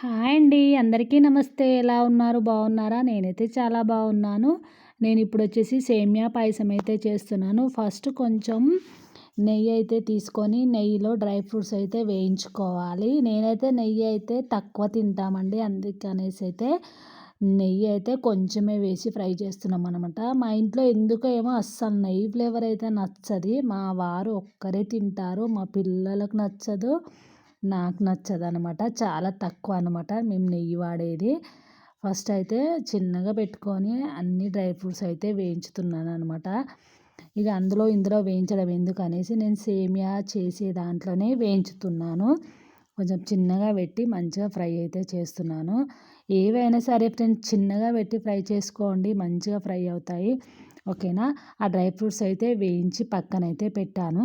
Hi అండి. అందరికీ నమస్తే. ఎలా ఉన్నారు? బాగున్నారా? నేనైతే చాలా బాగున్నాను. నేనిప్పుడొచ్చేసి సేమియా పాయసం అయితే చేస్తున్నాను. ఫస్ట్ కొంచెం నెయ్యి అయితే తీసుకొని నెయ్యిలో డ్రై ఫ్రూట్స్ అయితే వేయించుకోవాలి. నేనైతే నెయ్యి అయితే తక్కువ తింటామండి. అందుకనేసి అయితే నెయ్యి అయితే కొంచెమే వేసి ఫ్రై చేస్తున్నామనమాట. మా ఇంట్లో ఎందుకో ఏమో అస్సలు నెయ్యి ఫ్లేవర్ అయితే నచ్చది. మా వారు ఒక్కరే తింటారు. మా పిల్లలకు నచ్చదు. నాకు నచ్చదనమాట. చాలా తక్కువ అనమాట మేము నెయ్యి వాడేది. ఫస్ట్ అయితే చిన్నగా పెట్టుకొని అన్ని డ్రై ఫ్రూట్స్ అయితే వేయించుతున్నాననమాట. ఇక అందులో ఇందులో వేయించడం ఎందుకనేసి నేను సేమియా చేసే దాంట్లోనే వేయించుతున్నాను. కొంచెం చిన్నగా పెట్టి మంచిగా ఫ్రై అయితే చేస్తున్నాను. ఏవైనా సరే ఫ్రెండ్స్ చిన్నగా పెట్టి ఫ్రై చేసుకోండి, మంచిగా ఫ్రై అవుతాయి. ఓకేనా. ఆ డ్రై ఫ్రూట్స్ అయితే వేయించి పక్కనైతే పెట్టాను.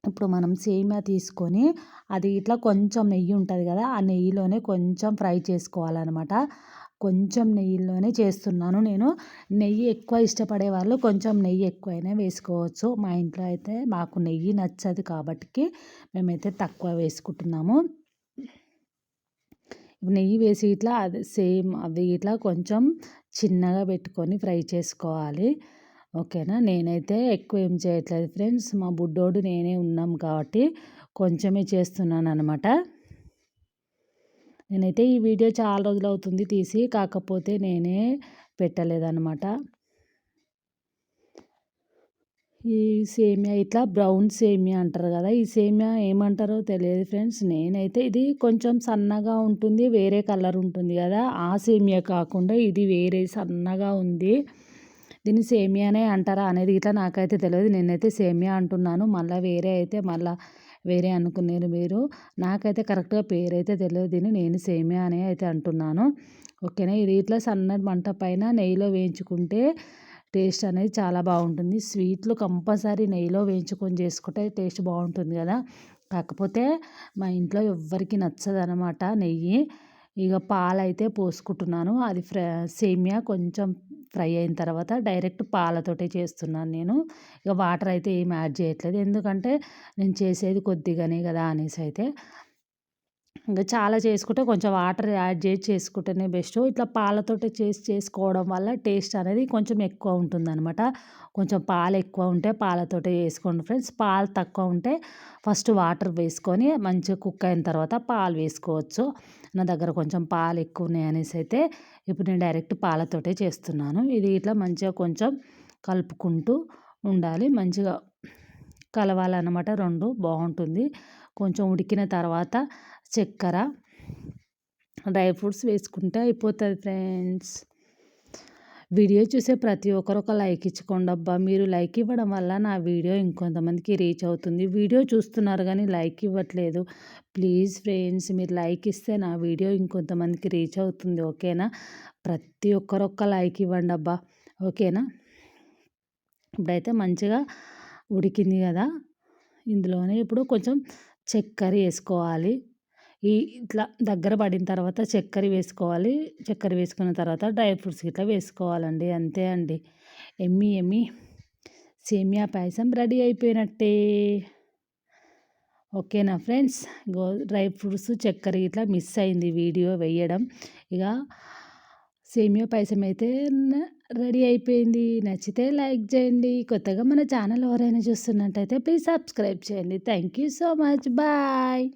ఇప్పుడు మనం సేమియా తీసుకొని అది ఇట్లా కొంచెం నెయ్యి ఉంటుంది కదా, ఆ నెయ్యిలోనే కొంచెం ఫ్రై చేసుకోవాలన్నమాట. కొంచెం నెయ్యిలోనే చేస్తున్నాను నేను. నెయ్యి ఎక్కువ ఇష్టపడే వాళ్ళు కొంచెం నెయ్యి ఎక్కువైనా వేసుకోవచ్చు. మా ఇంట్లో అయితే మాకు నెయ్యి నచ్చదు కాబట్టి మేమైతే తక్కువ వేసుకుంటున్నాము. నెయ్యి వేసి ఇట్లా అది సేమ్ అవి ఇట్లా కొంచెం చిన్నగా పెట్టుకొని ఫ్రై చేసుకోవాలి. ఓకేనా. నేనైతే ఎక్కువ ఏం చేయట్లేదు ఫ్రెండ్స్. మా బుడ్డోడు నేనే ఉన్నాం కాబట్టి కొంచెమే చేస్తున్నాను అనమాట. నేనైతే ఈ వీడియో చాలా రోజులు అవుతుంది తీసి, కాకపోతే నేనే పెట్టలేదన్నమాట. ఈ సేమియా ఇట్లా బ్రౌన్ సేమియా అంటారు కదా, ఈ సేమియా ఏమంటారో తెలియదు ఫ్రెండ్స్. నేనైతే ఇది కొంచెం సన్నగా ఉంటుంది, వేరే కలర్ ఉంటుంది కదా, ఆ సేమియా కాకుండా ఇది వేరే సన్నగా ఉంది. దీన్ని సేమియానే అంటారా అనేది ఇట్లా నాకైతే తెలియదు. నేనైతే సేమియా అంటున్నాను. మళ్ళీ వేరే అయితే మళ్ళీ వేరే అనుకున్నారు మీరు. నాకైతే కరెక్ట్గా పేరు అయితే తెలియదు. దీన్ని నేను సేమియా అనే అయితే అంటున్నాను. ఓకేనా. ఇది ఇట్లా సన్నటి మంట పైన నెయ్యిలో వేయించుకుంటే టేస్ట్ అనేది చాలా బాగుంటుంది. స్వీట్లు కంపల్సరీ నెయ్యిలో వేయించుకొని చేసుకుంటే టేస్ట్ బాగుంటుంది కదా. కాకపోతే మా ఇంట్లో ఎవ్వరికి నచ్చదనమాట నెయ్యి. ఇక పాలైతే పోసుకుంటున్నాను. అది సేమియా కొంచెం ఫ్రై అయిన తర్వాత డైరెక్ట్ పాలతోటే చేస్తున్నాను నేను. ఇక వాటర్ అయితే ఏం యాడ్ చేయట్లేదు. ఎందుకంటే నేను చేసేది కొద్దిగానే కదా అనేసి అయితే. ఇంకా చాలా చేసుకుంటే కొంచెం వాటర్ యాడ్ చేసి చేసుకుంటేనే బెస్ట్. ఇట్లా పాలతోటి చేసుకోవడం వల్ల టేస్ట్ అనేది కొంచెం ఎక్కువ ఉంటుందన్నమాట. కొంచెం పాలు ఎక్కువ ఉంటే పాలతోటే చేసుకోండి ఫ్రెండ్స్. పాలు తక్కువ ఉంటే ఫస్ట్ వాటర్ వేసుకొని మంచిగా కుక్ అయిన తర్వాత పాలు వేసుకోవచ్చు. నా దగ్గర కొంచెం పాలు ఎక్కువ ఉన్నాయి అనేసి అయితే ఇప్పుడు నేను డైరెక్ట్ పాలతోటే చేస్తున్నాను. ఇది ఇట్లా మంచిగా కొంచెం కలుపుకుంటూ ఉండాలి. మంచిగా కలవాలన్నమాట. రెండు బాగుంటుంది. కొంచెం ఉడికిన తర్వాత చక్కెర, డ్రై ఫ్రూట్స్ వేసుకుంటే అయిపోతుంది ఫ్రెండ్స్. వీడియో చూసే ప్రతి ఒక్కరు ఒక లైక్ ఇచ్చుకోండి అబ్బా. మీరు లైక్ ఇవ్వడం వల్ల నా వీడియో ఇంకొంతమందికి రీచ్ అవుతుంది. వీడియో చూస్తున్నారు కానీ లైక్ ఇవ్వట్లేదు. ప్లీజ్ ఫ్రెండ్స్, మీరు లైక్ ఇస్తే నా వీడియో ఇంకొంతమందికి రీచ్ అవుతుంది. ఓకేనా. ప్రతి ఒక్కరు ఒక్క లైక్ ఇవ్వండి అబ్బా. ఓకేనా. ఇప్పుడైతే మంచిగా ఉడికింది కదా, ఇందులోనే ఇప్పుడు కొంచెం చక్కెర వేసుకోవాలి. ఇట్లా దగ్గర పడిన తర్వాత చక్కెర వేసుకోవాలి. చక్కెర వేసుకున్న తర్వాత డ్రై ఫ్రూట్స్ ఇట్లా వేసుకోవాలండి. అంతే అండి. ఎమ్మి ఎమ్మి సేమియా పాయసం రెడీ అయిపోయినట్టే. ఓకేనా ఫ్రెండ్స్. డ్రై ఫ్రూట్స్ చక్కెర ఇట్లా మిస్ అయింది వీడియో వేయడం. ఇక సేమియా పాయసం అయితే రెడీ అయిపోయింది. నచ్చితే లైక్ చేయండి. కొత్తగా మన ఛానల్ ఎవరైనా చూస్తున్నట్టయితే ప్లీజ్ సబ్స్క్రైబ్ చేయండి. Thank you so much. Bye.